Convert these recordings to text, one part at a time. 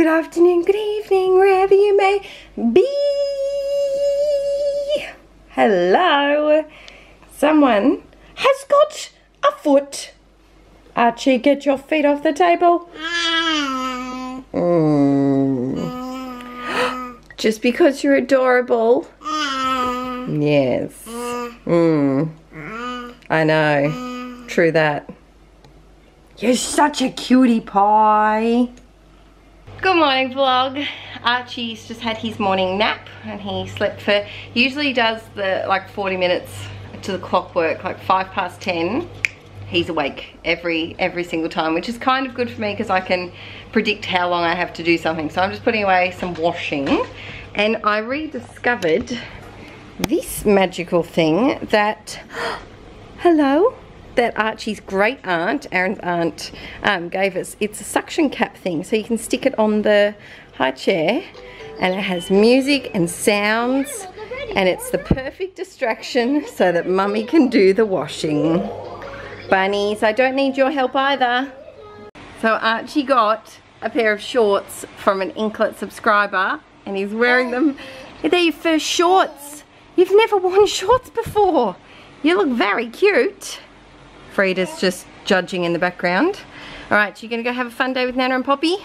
good afternoon, good evening, wherever you may be. Hello. Someone has got a foot. Archie, get your feet off the table. Just because you're adorable. Yes. I know. True that. You're such a cutie pie. Good morning vlog. Archie's just had his morning nap and he slept for, he usually does the like 40 minutes to the clockwork, like 10:05. He's awake every single time, which is kind of good for me because I can predict how long I have to do something. So I'm just putting away some washing, and I rediscovered this magical thing that, hello, that Archie's great aunt, Aaron's aunt, gave us. It's a suction cap thing, so you can stick it on the high chair, and it has music and sounds, and it's the perfect distraction so that Mummy can do the washing. Bunnies, I don't need your help either. So Archie got a pair of shorts from an Inklet subscriber, and he's wearing them. They're your first shorts. You've never worn shorts before. You look very cute. Frida's just judging in the background. Alright, you gonna go have a fun day with Nana and Poppy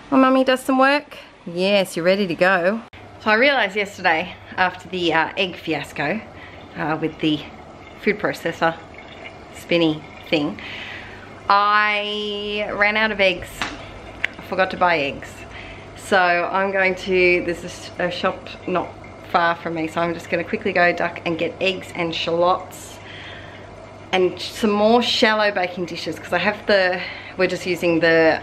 while Mummy does some work? Yes, you're ready to go. So I realised yesterday, after the egg fiasco with the food processor spinny thing, I ran out of eggs. I forgot to buy eggs. So I'm going to, there's a shop not far from me, so I'm just going to quickly go duck and get eggs and shallots and some more shallow baking dishes, because I have the, we're just using the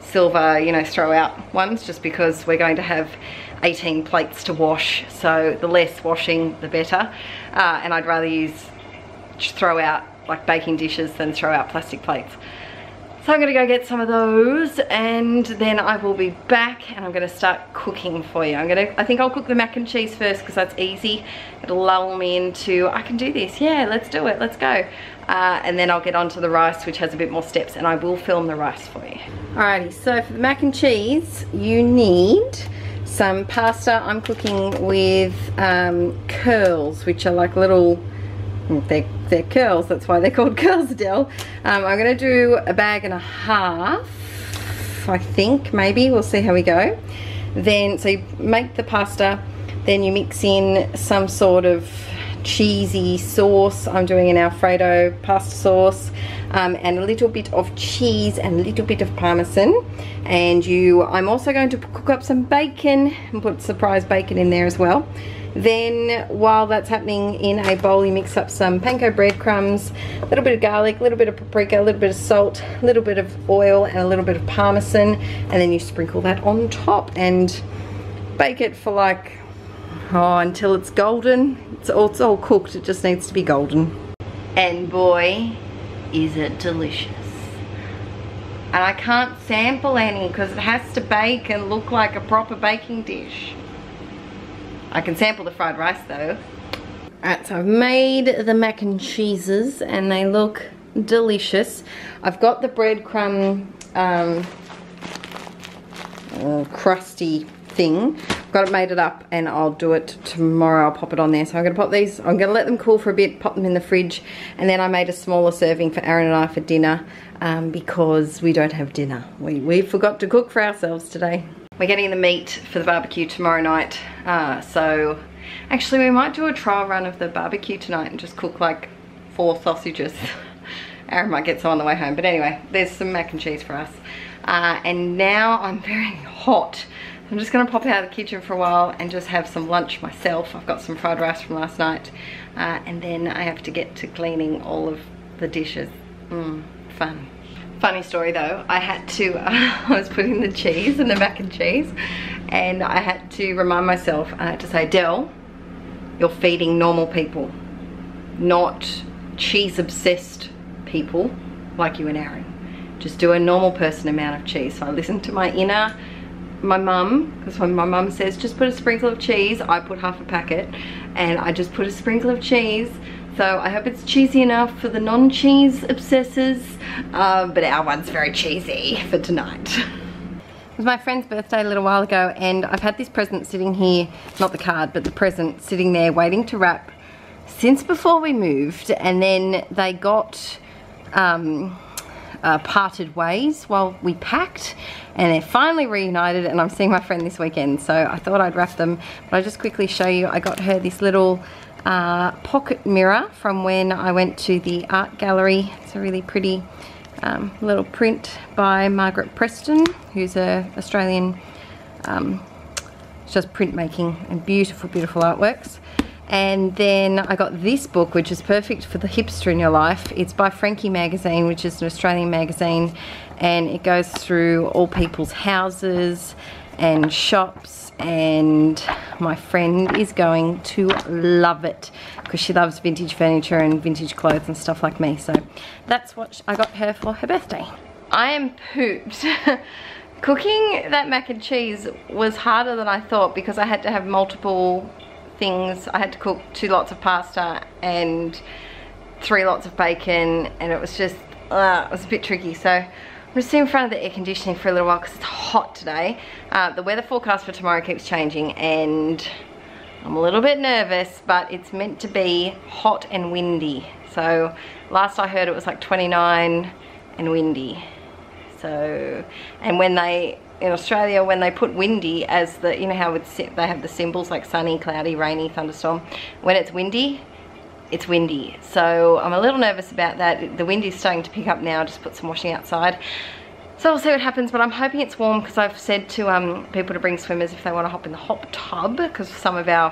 silver, you know, throw out ones, just because we're going to have 18 plates to wash, so the less washing the better, and I'd rather use throw out like baking dishes than throw out plastic plates. So I'm gonna go get some of those, and then I will be back and I'm gonna start cooking for you. I think I'll cook the mac and cheese first because that's easy. It'll lull me into, I can do this, yeah, let's do it, let's go. And then I'll get onto the rice, which has a bit more steps, and I will film the rice for you. Alrighty, so for the mac and cheese, you need some pasta. I'm cooking with curls, which are like little, they're curls, that's why they're called curls, Adele. I'm gonna do a bag and a half, I think, maybe, we'll see how we go. Then, so you make the pasta, then you mix in some sort of cheesy sauce. I'm doing an Alfredo pasta sauce, and a little bit of cheese and a little bit of parmesan. And I'm also going to cook up some bacon and put surprise bacon in there as well. Then while that's happening, in a bowl you mix up some panko breadcrumbs, a little bit of garlic, a little bit of paprika, a little bit of salt, a little bit of oil, and a little bit of parmesan, and then you sprinkle that on top and bake it for like, until it's golden. It's all cooked, it just needs to be golden. And boy, is it delicious. And I can't sample any because it has to bake and look like a proper baking dish. I can sample the fried rice though. Alright, so I've made the mac and cheeses and they look delicious. I've got the breadcrumb crusty thing. Got it made it up, and I'll do it tomorrow. I'll pop it on there. So I'm going to pop these, I'm going to let them cool for a bit, pop them in the fridge, and then I made a smaller serving for Aaron and I for dinner, because we don't have dinner. We forgot to cook for ourselves today. We're getting the meat for the barbecue tomorrow night, so actually we might do a trial run of the barbecue tonight and just cook like 4 sausages. Aaron might get some on the way home, but anyway, there's some mac and cheese for us. And now I'm very hot. I'm just gonna pop out of the kitchen for a while and just have some lunch myself. I've got some fried rice from last night, and then I have to get to cleaning all of the dishes. Fun. Funny story though, I had to, I was putting the cheese in the mac and cheese, and I had to remind myself to say, Adele, you're feeding normal people, not cheese obsessed people like you and Aaron. Just do a normal person amount of cheese. So I listened to my inner, my mum, because when my mum says just put a sprinkle of cheese, I put half a packet, and I just put a sprinkle of cheese. So I hope it's cheesy enough for the non-cheese obsessors, but our one's very cheesy for tonight. It was my friend's birthday a little while ago, and I've had this present sitting here, not the card, but the present sitting there waiting to wrap since before we moved, and then they got parted ways while we packed, and they're finally reunited, and I'm seeing my friend this weekend, so I thought I'd wrap them. But I'll just quickly show you, I got her this little pocket mirror from when I went to the art gallery. It's a really pretty little print by Margaret Preston, who's a Australian, she does printmaking and beautiful, beautiful artworks. And then I got this book, which is perfect for the hipster in your life. It's by Frankie Magazine, which is an Australian magazine, and it goes through all people's houses and shops, and my friend is going to love it because she loves vintage furniture and vintage clothes and stuff like me. So that's what I got her for her birthday. I am pooped. Cooking that mac and cheese was harder than I thought because I had to have multiple things. I had to cook 2 lots of pasta and 3 lots of bacon, and it was just it was a bit tricky. So I'm just in front of the air conditioning for a little while because it's hot today. The weather forecast for tomorrow keeps changing, and I'm a little bit nervous, but it's meant to be hot and windy. So last I heard it was like 29 and windy. So, and when they, in Australia, when they put windy as the, you know how they have the symbols like sunny, cloudy, rainy, thunderstorm. When it's windy, it's windy. So I'm a little nervous about that. The wind is starting to pick up now. Just put some washing outside. So we'll see what happens, but I'm hoping it's warm because I've said to people to bring swimmers if they want to hop in the hot tub, because some of our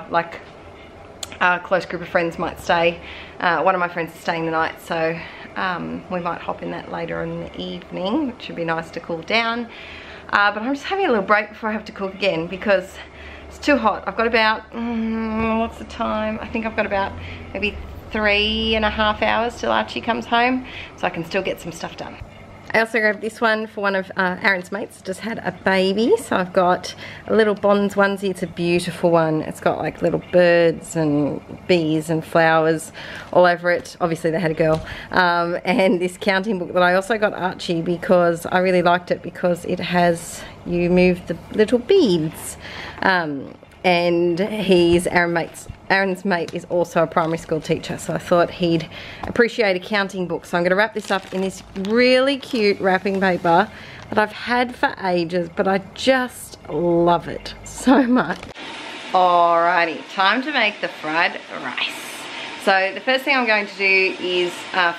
close group of friends might stay. One of my friends is staying the night, so we might hop in that later in the evening, which should be nice to cool down. But I'm just having a little break before I have to cook again because it's too hot. I've got about, what's the time? I think I've got about maybe 3.5 hours till Archie comes home, so I can still get some stuff done. I also grabbed this one for one of Aaron's mates, just had a baby, so I've got a little Bonds onesie. It's a beautiful one. It's got like little birds and bees and flowers all over it. Obviously they had a girl. And this counting book that I also got Archie because I really liked it because it has, you move the little beads. And Aaron's mate is also a primary school teacher, so I thought he'd appreciate a counting book. So I'm going to wrap this up in this really cute wrapping paper that I've had for ages, but I just love it so much. Alrighty, time to make the fried rice. So the first thing I'm going to do is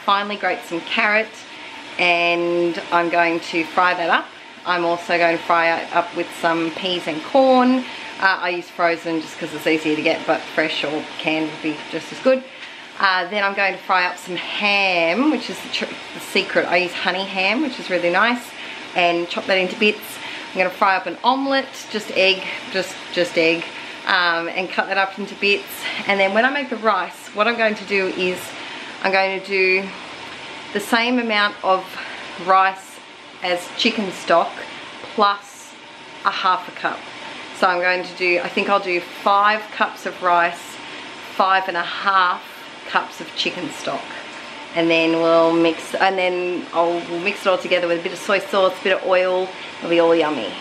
finely grate some carrot, and I'm going to fry that up. I'm also going to fry it up with some peas and corn. I use frozen just because it's easier to get, but fresh or canned would be just as good. Then I'm going to fry up some ham, which is the secret. I use honey ham, which is really nice, and chop that into bits. I'm going to fry up an omelette, just egg, just egg, and cut that up into bits. And then when I make the rice, what I'm going to do is I'm going to do the same amount of rice as chicken stock plus a half a cup. So I'm going to do, I think I'll do 5 cups of rice, 5.5 cups of chicken stock. And then we'll mix, and then we'll mix it all together with a bit of soy sauce, a bit of oil. It'll be all yummy.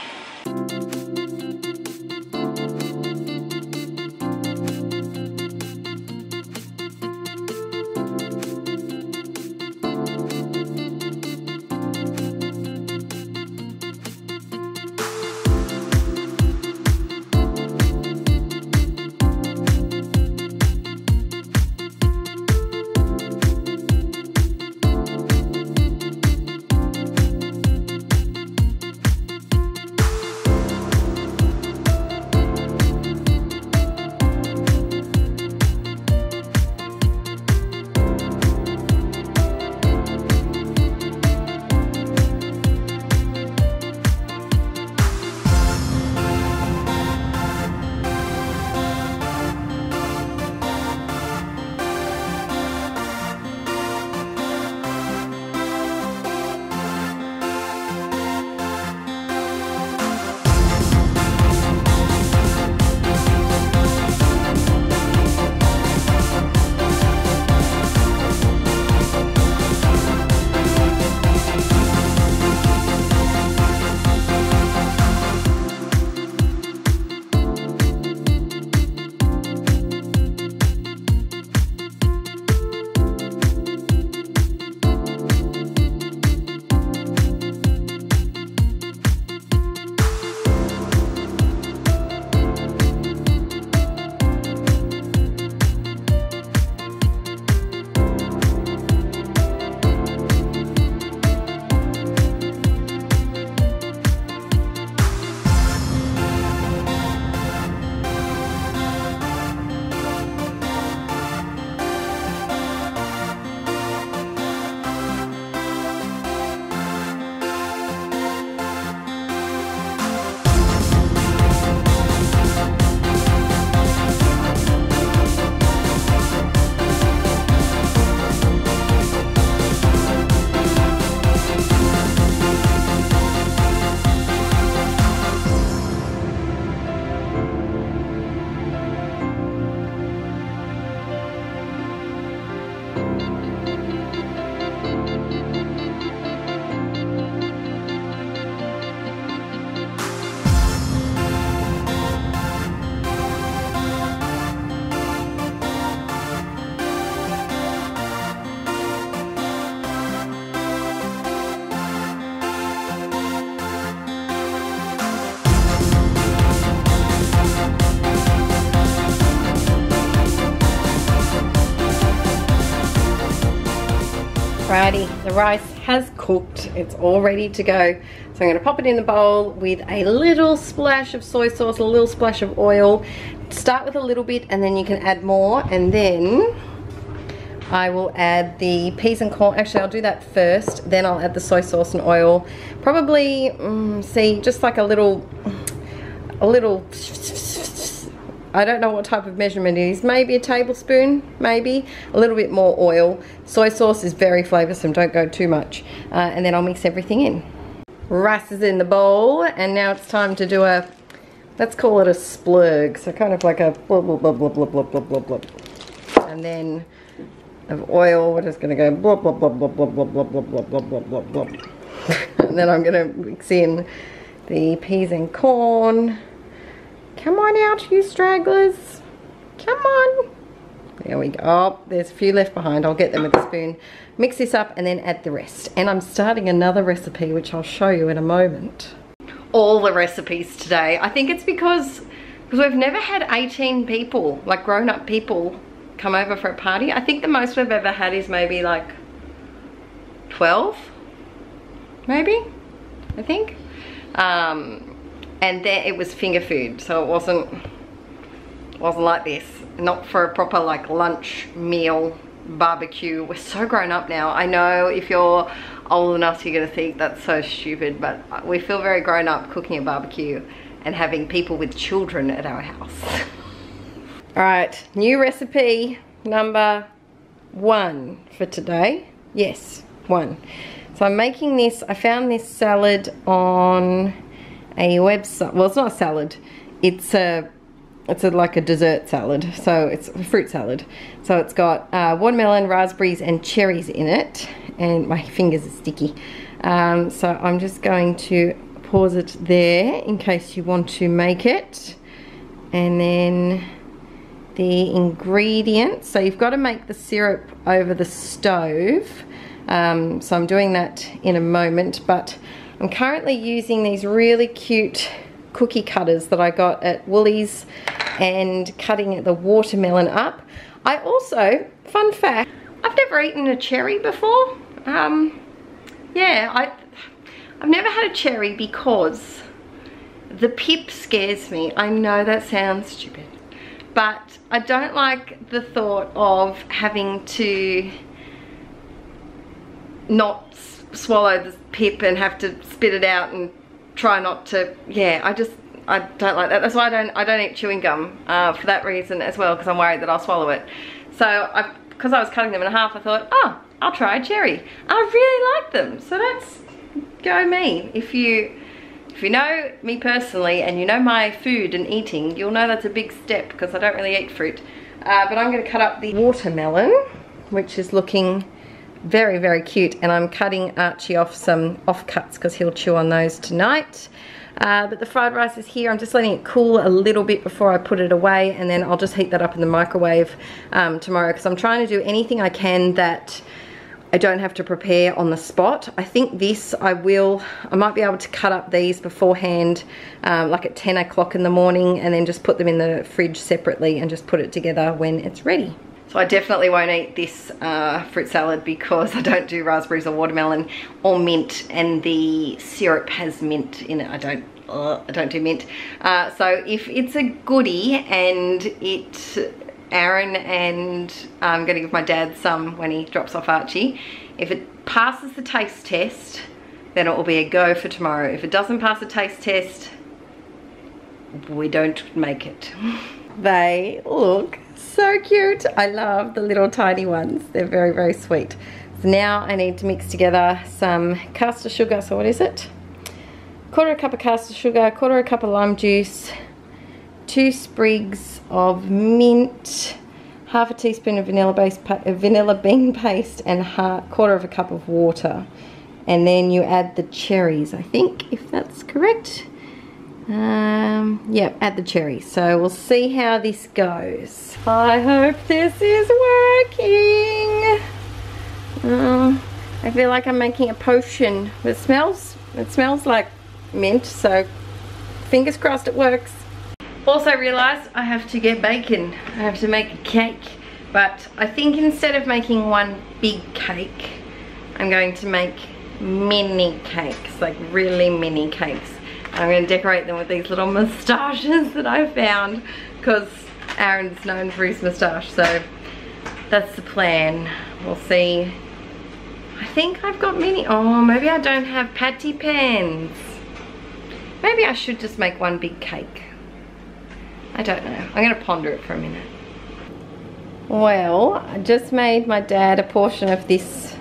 Righty, the rice has cooked. It's all ready to go. So I'm going to pop it in the bowl with a little splash of soy sauce, a little splash of oil. Start with a little bit and then you can add more, and then I will add the peas and corn. Actually, I'll do that first, then I'll add the soy sauce and oil. Probably, see, just like a little, I don't know what type of measurement it is. Maybe a tablespoon, maybe. A little bit more oil. Soy sauce is very flavoursome, don't go too much. And then I'll mix everything in. Rice is in the bowl, and now it's time to do a, let's call it a splurg. So kind of like a blub, blub, blub, blub, blub, blub, blub, blub. And then of oil, we're just gonna go blub, blub, blub, blub, blub, blub, blub, blub, blub, blub, blub, blub, blub. And then I'm gonna mix in the peas and corn. Come on out, you stragglers. Come on. There we go. Oh, there's a few left behind. I'll get them with a spoon. Mix this up and then add the rest. And I'm starting another recipe, which I'll show you in a moment. All the recipes today. I think it's because we've never had 18 people, like grown-up people, come over for a party. I think the most we've ever had is maybe like 12, maybe, I think. And then it was finger food, so it wasn't like this. Not for a proper like lunch meal barbecue. We're so grown up now. I know if you're old enough you're gonna think that's so stupid, but we feel very grown up cooking a barbecue and having people with children at our house. Alright, new recipe number 1 for today. Yes, 1. So I'm making this, I found this salad on a website. Well, it's not a salad, it's like a dessert salad. So it's a fruit salad. So it's got watermelon, raspberries and cherries in it, and my fingers are sticky. So I'm just going to pause it there in case you want to make it. And then the ingredients, so you've got to make the syrup over the stove. So I'm doing that in a moment, but I'm currently using these really cute cookie cutters that I got at Woolies and cutting the watermelon up. I also, fun fact, I've never eaten a cherry before. Yeah, I've never had a cherry because the pip scares me. I know that sounds stupid, but I don't like the thought of having to not swallow the pip and have to spit it out and try not to. Yeah, I don't like that. That's why I don't eat chewing gum, for that reason as well, because I'm worried that I'll swallow it. So because I was cutting them in half, I thought, oh, I'll try a cherry. I really like them, so that's go me. If you know me personally and you know my food and eating, you'll know that's a big step because I don't really eat fruit. But I'm going to cut up the watermelon, which is looking very, very cute, and I'm cutting Archie off some offcuts because he'll chew on those tonight. But the fried rice is here. I'm just letting it cool a little bit before I put it away, and then I'll just heat that up in the microwave tomorrow, because I'm trying to do anything I can that I don't have to prepare on the spot. I think this I might be able to cut up these beforehand, like at 10 o'clock in the morning, and then just put them in the fridge separately and just put it together when it's ready. So I definitely won't eat this fruit salad because I don't do raspberries or watermelon or mint, and the syrup has mint in it. I don't do mint. So if it's a goodie and Aaron and I'm going to give my dad some when he drops off Archie, if it passes the taste test, then it will be a go for tomorrow. If it doesn't pass the taste test, we don't make it. They look so cute. I love the little tiny ones. They're very, very sweet. So now I need to mix together some caster sugar. So what is it? 1/4 cup of caster sugar, 1/4 cup of lime juice, 2 sprigs of mint, 1/2 teaspoon of vanilla bean paste, and 1/4 cup of water. And then you add the cherries, I think, if that's correct. Yep, add the cherries. So we'll see how this goes. I hope this is working. I feel like I'm making a potion. It smells like mint, so fingers crossed it works. Also realised I have to get bacon. I have to make a cake, but I think instead of making one big cake, I'm going to make mini cakes, like really mini cakes. I'm going to decorate them with these little moustaches that I found because Aaron's known for his moustache, so that's the plan. We'll see. I think I've got mini, oh maybe I don't have patty pans. Maybe I should just make one big cake. I don't know, I'm going to ponder it for a minute. Well, I just made my dad a portion of this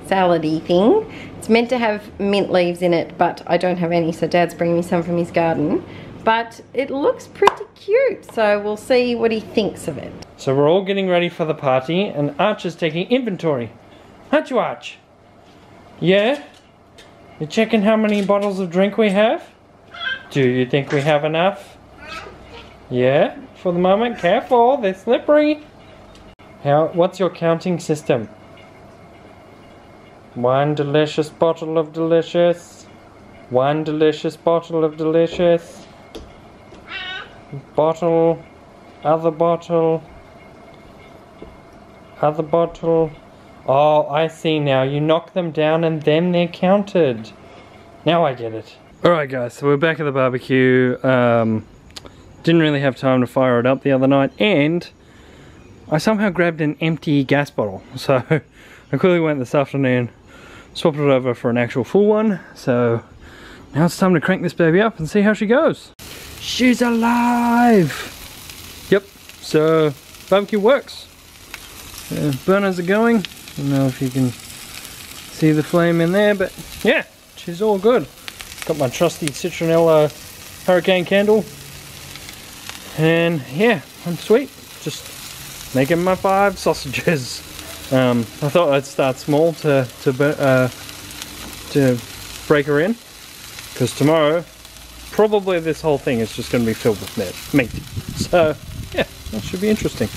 salad-y thing. It's meant to have mint leaves in it, but I don't have any, so Dad's bringing me some from his garden. But it looks pretty cute, so we'll see what he thinks of it. So we're all getting ready for the party, and Arch is taking inventory. Aren't you, Arch? Yeah? You're checking how many bottles of drink we have? Do you think we have enough? Yeah? For the moment, careful, they're slippery. What's your counting system? One delicious bottle of delicious. One delicious bottle of delicious. Bottle. Other bottle. Other bottle. Oh, I see now. You knock them down and then they're counted. Now I get it. Alright guys, so we're back at the barbecue. Didn't really have time to fire it up the other night, and I somehow grabbed an empty gas bottle. So I quickly went this afternoon, swapped it over for an actual full one. So now it's time to crank this baby up and see how she goes. She's alive! Yep, so barbecue works. Burners are going. I don't know if you can see the flame in there, but yeah, she's all good. Got my trusty citronella hurricane candle. And yeah, I'm sweet. Just making my 5 sausages. I thought I'd start small to break her in, because tomorrow probably this whole thing is just going to be filled with meat. So yeah, that should be interesting.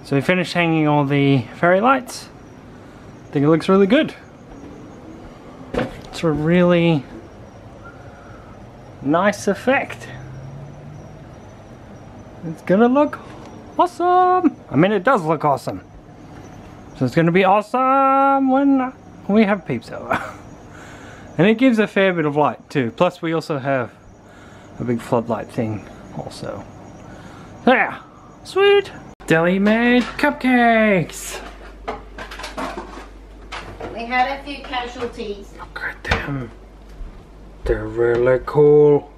So we finished hanging all the fairy lights. I think it looks really good. It's a really nice effect. It's gonna look awesome. I mean, it does look awesome. So it's gonna be awesome when we have peeps over. And it gives a fair bit of light too. Plus we also have a big floodlight thing also. So yeah, sweet. Deli made cupcakes. We had a few casualties. Look at them. They're really cool.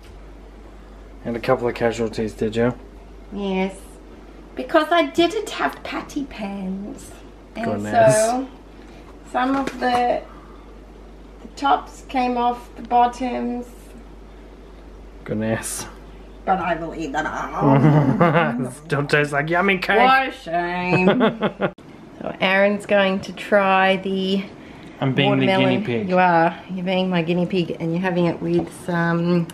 And a couple of casualties, did you? Yes. Because I didn't have patty pans. And Goodness. so some of the tops came off the bottoms. Goodness. But I will eat that all. Still tastes like yummy cake. What a shame. So Aaron's going to try the I'm being watermelon. the guinea pig. You are. You're being my guinea pig, and you're having it with some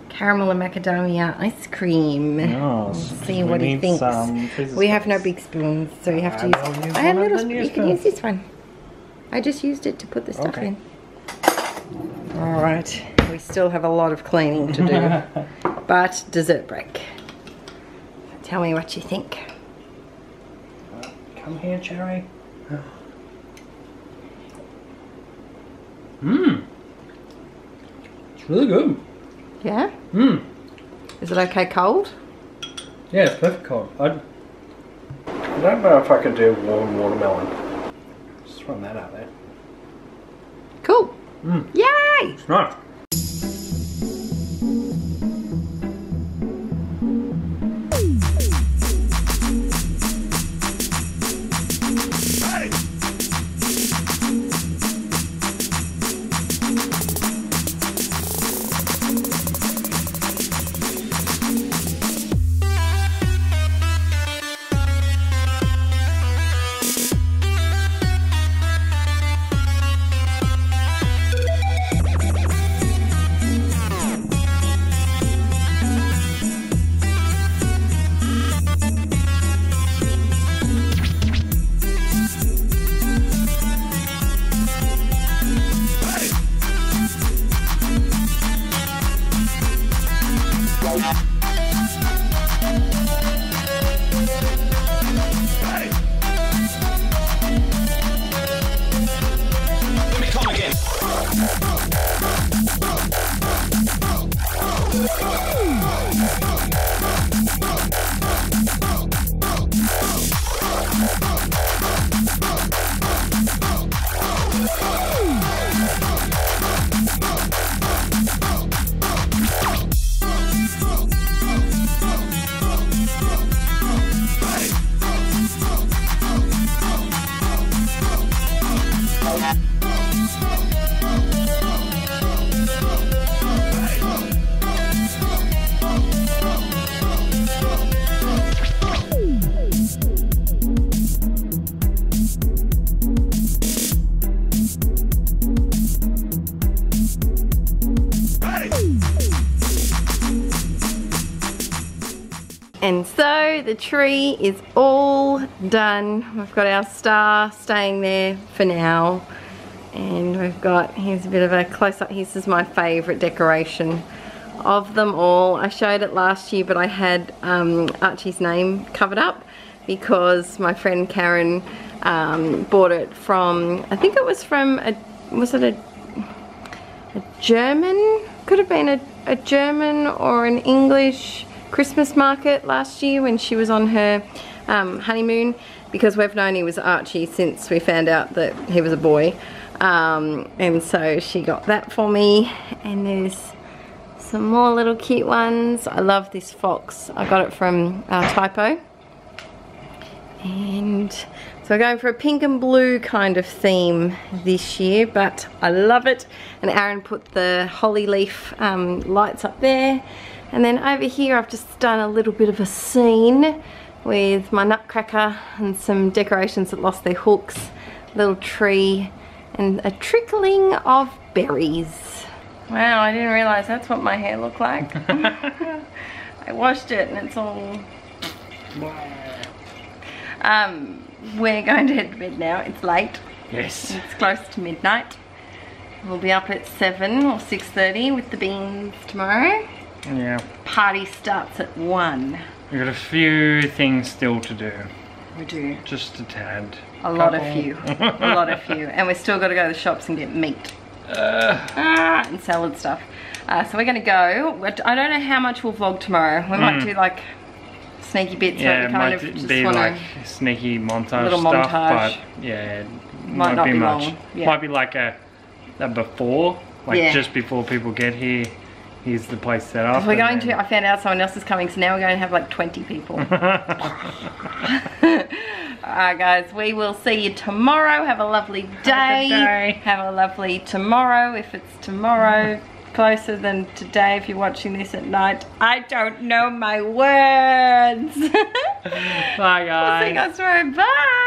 caramel and macadamia ice cream. Oh, We'll see what he thinks. We have no big spoons, so you have to use. I have little. You can use this one. I just used it to put the stuff in. All right. We still have a lot of cleaning to do, but dessert break. Tell me what you think. Come here, Cherry. Mmm. It's really good. Yeah? Mmm. Is it okay cold? Yeah, it's perfect cold. I don't know if I could do warm watermelon. Just throwing that out there. Cool. Yay! It's nice. And so the tree is all done. We've got our star staying there for now. And we've got, here's a bit of a close-up. This is my favourite decoration of them all. I showed it last year, but I had Archie's name covered up because my friend Karen bought it from, I think it was from, was it a German? Could have been a German or an English Christmas market last year when she was on her honeymoon, because we've known he was Archie since we found out that he was a boy. And so she got that for me, and there's some more little cute ones. I love this fox. I got it from Typo. And so we're going for a pink and blue kind of theme this year, but I love it. And Aaron put the holly leaf lights up there. And then over here I've just done a little bit of a scene with my nutcracker and some decorations that lost their hooks, little tree, and a trickling of berries. Wow, I didn't realise that's what my hair looked like. I washed it and it's all... we're going to head to bed now. It's late. Yes. It's close to midnight. We'll be up at 7 or 6:30 with the beans tomorrow. Yeah. Party starts at 1. We've got a few things still to do. We do. Just a tad. A lot of few. A lot of few. And we've still got to go to the shops and get meat. And salad stuff. So we're going to go. I don't know how much we'll vlog tomorrow. We might do like sneaky bits. Yeah, where we kind it might of be just like sneaky montage little stuff, montage. but yeah, Might not be be much. long, yeah. Might be like a before, like Yeah. just before people get here. Here's the place set up. We're going to, I found out someone else is coming, so now we're going to have like 20 people. Alright guys, we will see you tomorrow. Have a lovely day. Have a lovely tomorrow, if it's tomorrow. Closer than today if you're watching this at night. I don't know my words. Bye guys. We'll see you guys tomorrow. Bye.